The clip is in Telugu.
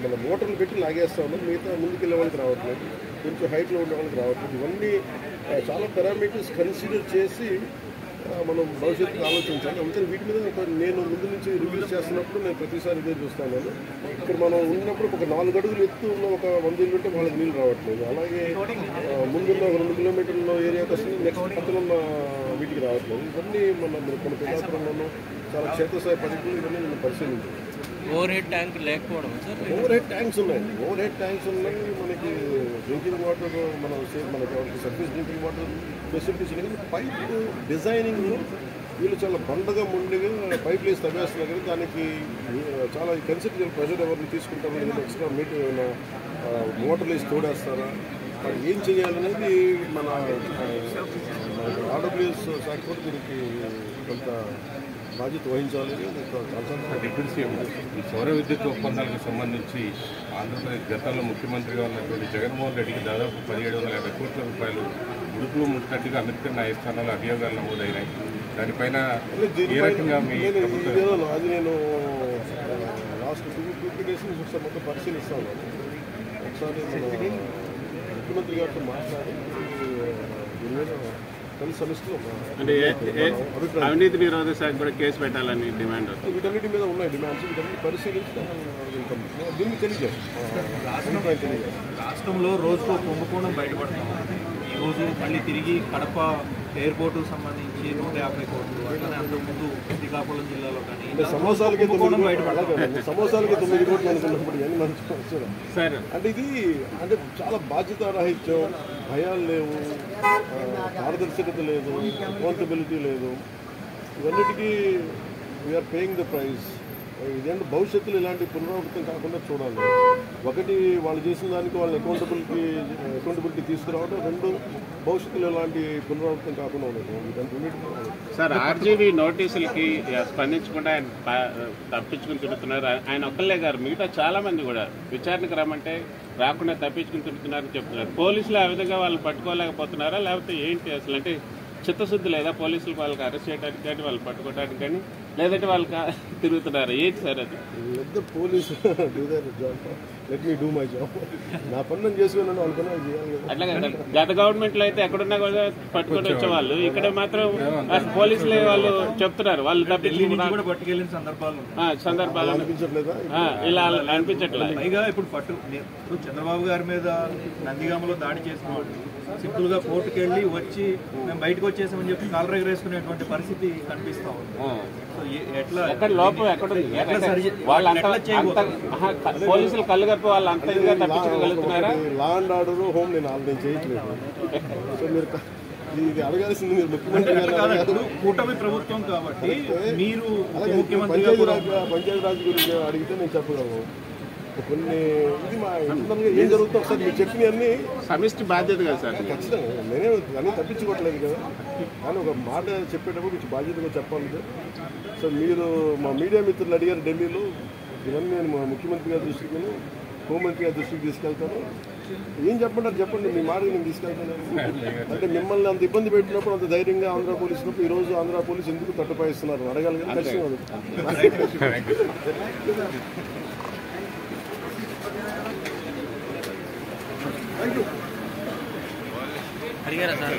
మన మోటార్లు పెట్టి లాగేస్తా ఉన్నాం. మిగతా ముందుకెళ్ళే వాళ్ళకి రావట్లేదు, కొంచెం హైట్లో ఉండే వాళ్ళకి రావట్లేదు. ఇవన్నీ చాలా పారామీటర్స్ కన్సిడర్ చేసి మనం భవిష్యత్తులో ఆలోచించాలి. అందుకని వీటి మీద నేను ముందు నుంచి రివ్యూస్ చేస్తున్నప్పుడు నేను ప్రతిసారి ఇదే చూస్తాను. ఇక్కడ మనం ఉన్నప్పుడు ఒక 4 అడుగులు ఎత్తు ఉన్న ఒక 100 ఇల్లు ఉంటే వాళ్ళకి నీళ్ళు రావట్లేదు. అలాగే ముందున్న 2 కిలోమీటర్ల ఏరియాకి వస్తుంది, నెక్స్ట్ పక్కన ఉన్న వీటికి రావట్లేదు. ఇవన్నీ మన పిఠాపురంలోనూ చాలా క్షేత్రస్థాయి పద్ధతులు ఇవన్నీ మనం పరిశీలించాలి. ఓవర్ హెడ్ ట్యాంక్ లేకపోవడం సార్, ఓవర్ హెడ్ ట్యాంక్స్ ఉన్నాయి. మనకి డ్రింకింగ్ వాటర్ మనకి సర్ఫేస్ డ్రింకింగ్ వాటర్ ఫెసిలిటీస్ ఉన్నాయి. కానీ పైప్ డిజైనింగ్లో వీళ్ళు చాలా బండగా మొండిగా పైప్ వేసి తవ్వేస్తున్నారు. కానీ దానికి చాలా కన్సిడర్ ప్రెషర్ ఎవరిని తీసుకుంటారు, లేదా ఎక్స్ట్రా మోటార్లు వేసి తోడేస్తారా, మరి ఏం చేయాలనేది మన ఆర్డబ్ల్యూఎస్ శాఖ కూడా దీనికి కొంత బాధ్యత వహించాలి. డిప్యూటీ సీఎం ఈ సౌర విద్యుత్ ఒప్పందాలకు సంబంధించి ఆంధ్రప్రదేశ్ గతంలో ముఖ్యమంత్రిగా ఉన్నటువంటి జగన్మోహన్ రెడ్డికి దాదాపు 1750 కోట్ల రూపాయలు ముడుపులు ముట్టినట్టుగా అంబేద్కర్ న్యాయస్థానంలో అభియోగాలు నమోదైనాయి. దానిపైన ఏ రకంగా మీ అది నేను లాస్ట్ 2 days నుంచి ఒకసారి మొత్తం పరిశీలిస్తాను. ఒకసారి ముఖ్యమంత్రి గారితో మాట్లాడి దీని మీద అంటే అవినీతి నిరోధక శాఖ కూడా కేసు పెట్టాలని డిమాండ్. వీటన్నిటి మీద ఉన్నాయి డిమాండ్స్, వీటన్నిటి పరిశీలించి దీన్ని తెలియజేస్తాం. రాష్ట్రంలో రోజుకో కుంభకోణం బయటపడుతుంది. ఈరోజు మళ్ళీ తిరిగి కడప ఎయిర్పోర్టుకు సంబంధించి 150 కోట్లు, అట్లనే అంతకుముందు శ్రీకాకుళం జిల్లాలో కానీ సమోసాలకి 9 కోట్లు అనుకున్నప్పుడు ఇవన్నీ మనం సార్ అంటే ఇది అంటే చాలా బాధ్యత రాహిత్యం, భయాలు లేవు, పారదర్శకత లేదు, అకౌంటబిలిటీ లేదు. ఇవన్నిటికీ వీఆర్ పేయింగ్ ద ప్రైస్. ఇదేంటే భవిష్యత్తులో ఇలాంటి పునరావృతం కాకుండా చూడాలి. ఒకటి వాళ్ళు చేసిన దానికి వాళ్ళని అకౌంటబిలిటీ తీసుకురావడం, 2 భవిష్యత్తులో ఇలాంటి పునరావృతం కాకుండా ఉండదు. సార్ ఆర్జీవీ నోటీసులకి స్పందించకుండా ఆయన తప్పించుకుని తిరుగుతున్నారు. ఆయన ఒక్కళ్ళే గారు, మిగతా చాలా మంది కూడా విచారణకు రమ్మంటే రాకుండా తప్పించుకుని తిరుగుతున్నారని చెప్తున్నారు. పోలీసులు ఆ విధంగా వాళ్ళు పట్టుకోలేకపోతున్నారా, లేకపోతే ఏంటి అసలు? అంటే చిత్తశుద్ధి లేదా పోలీసులు వాళ్ళకి అరెస్ట్ చేయడానికి కానీ వాళ్ళు పట్టుకోవడానికి కానీ, లేదంటే వాళ్ళకి తిరుగుతున్నారు? ఏంటి సార్ అది? Police let me do my job. నా పని నేను చేసుకున్నాను, వాళ్ళ పని వాళ్ళు చేయాలి కదా. అట్లా కదా, గత గవర్నమెంట్లో అయితే ఎక్కడున్నా కూడా పట్టుకొని వచ్చేవాళ్ళు. ఇక్కడ మాత్రం పోలీసులే వాళ్ళు చెప్తున్నారు వాళ్ళు పట్టుకెళ్ళిన సందర్భాలు అనిపించట్లేదా? ఇలా అనిపించట్లేదు. పైగా ఇప్పుడు చంద్రబాబు గారి మీద నందిగామలో దాడి చేసిన వాళ్ళు సింపుల్ గా కోర్టుకు వెళ్ళి వచ్చి మేము బయటకు వచ్చేసామని చెప్పి కాలర్ ఎగరేసుకునేటువంటి పరిస్థితి కనిపిస్తా ఉంది. పోలీసులు కళ్ళు కప్పి వాళ్ళు అంత ఇదిగా తప్పించగలుగుతున్నారా? లా అండ్ ఆర్డర్ హోమ్ నేను చేయట్లేదు. సో మీరు ఇది అడగాల్సింది మీరు ముఖ్యమంత్రి గారు. కూటమి ప్రభుత్వం కాబట్టి మీరు పంచాయతీరాజ్ గురించి అడిగితే నేను చెప్పగలను. కొన్ని ఇది మా ఇంటర్నల్గా ఏం జరుగుతుందో ఒకసారి మీరు చెప్పినవన్నీ సమిష్టి బాధ్యత కదా సార్. ఖచ్చితంగా నేనే అన్నీ తప్పించుకోవట్లేదు కదా, కానీ ఒక మాట చెప్పేటప్పుడు కొంచెం బాధ్యతగా చెప్పాలి కదా. సో మీరు మా మీడియా మిత్రులు అడిగారు ఢిల్లీలో, ఇవన్నీ నేను మా ముఖ్యమంత్రి గారి దృష్టికి, హోంమంత్రి గారి దృష్టికి తీసుకెళ్తాను. ఏం చెప్పంటారు చెప్పండి, మీ మాట నేను తీసుకెళ్తాను. అంటే మిమ్మల్ని అంత ఇబ్బంది పెట్టినప్పుడు, అంత ధైర్యంగా ఆంధ్ర పోలీసున్నప్పుడు ఈరోజు ఆంధ్ర పోలీసు ఎందుకు తట్టుపాయిస్తున్నారు అడగాలి కదా. ఖచ్చితంగా అడిగారా సార్?